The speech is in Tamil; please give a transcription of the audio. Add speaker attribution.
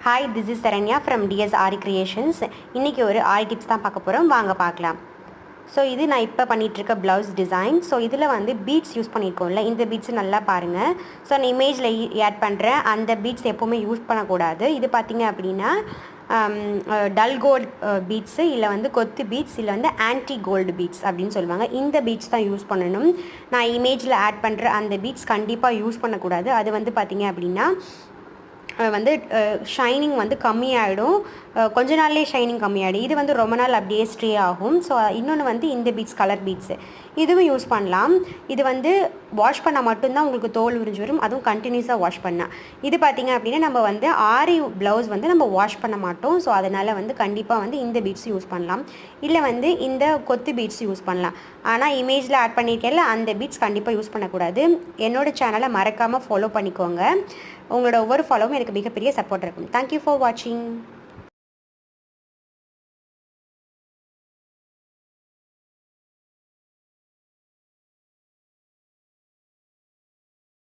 Speaker 1: Hi, this is Saranya from DS Ari Creations. இன்னைக்கு ஒரு ஆரி டிப்ஸ் தான் பார்க்க போகிறோம். வாங்க பார்க்கலாம். ஸோ இது நான் இப்போ பண்ணிகிட்ருக்க ப்ளவுஸ் டிசைன். ஸோ இதில் வந்து பீட்ஸ் யூஸ் பண்ணியிருக்கோம்ல, இந்த பீட்ஸ் நல்லா பாருங்கள். ஸோ நான் இமேஜில் ஆட் பண்ணுறேன், அந்த பீட்ஸ் எப்போவுமே யூஸ் பண்ணக்கூடாது. இது பார்த்திங்க அப்படின்னா டல் கோல்டு பீட்ஸு, இல்லை வந்து கொத்து பீட்ஸ், இல்லை வந்து ஆன்டி கோல்டு பீட்ஸ் அப்படின்னு சொல்லுவாங்க. இந்த பீட்ஸ் தான் யூஸ் பண்ணணும். நான் இமேஜில் ஆட் பண்ணுற அந்த பீட்ஸ் கண்டிப்பாக யூஸ் பண்ணக்கூடாது. அது வந்து பார்த்திங்க அப்படின்னா வந்து ஷைனிங் வந்து கம்மியாகிடும், கொஞ்ச நாள்லேயே ஷைனிங் கம்மியாகிடும். இது வந்து ரொம்ப நாள் அப்படியே ஸ்ட்ரே ஆகும். ஸோ இன்னொன்று வந்து இந்த பீட்ஸ் கலர் பீட்ஸு, இதுவும் யூஸ் பண்ணலாம். இது வந்து வாஷ் பண்ணால் மட்டும்தான் உங்களுக்கு தோல் உறிஞ்சு வரும், அதுவும் கண்டினியூஸாக வாஷ் பண்ணால். இது பார்த்திங்க அப்படின்னா நம்ம வந்து ஆரி ப்ளவுஸ் வந்து நம்ம வாஷ் பண்ண மாட்டோம். ஸோ அதனால் வந்து கண்டிப்பாக வந்து இந்த பீட்ஸ் யூஸ் பண்ணலாம், இல்லை வந்து இந்த கொத்து பீட்ஸ் யூஸ் பண்ணலாம். ஆனால் இமேஜில் ஆட் பண்ணியிருக்கேன்ல, அந்த பீட்ஸ் கண்டிப்பாக யூஸ் பண்ணக்கூடாது. என்னோடய சேனலை மறக்காமல் ஃபாலோ பண்ணிக்கோங்க. உங்களோட ஒவ்வொரு ஃபாலோவும் எனக்கு மிகப்பெரிய சப்போர்ட் இருக்கும். தேங்க்யூ ஃபார் வாட்சிங்.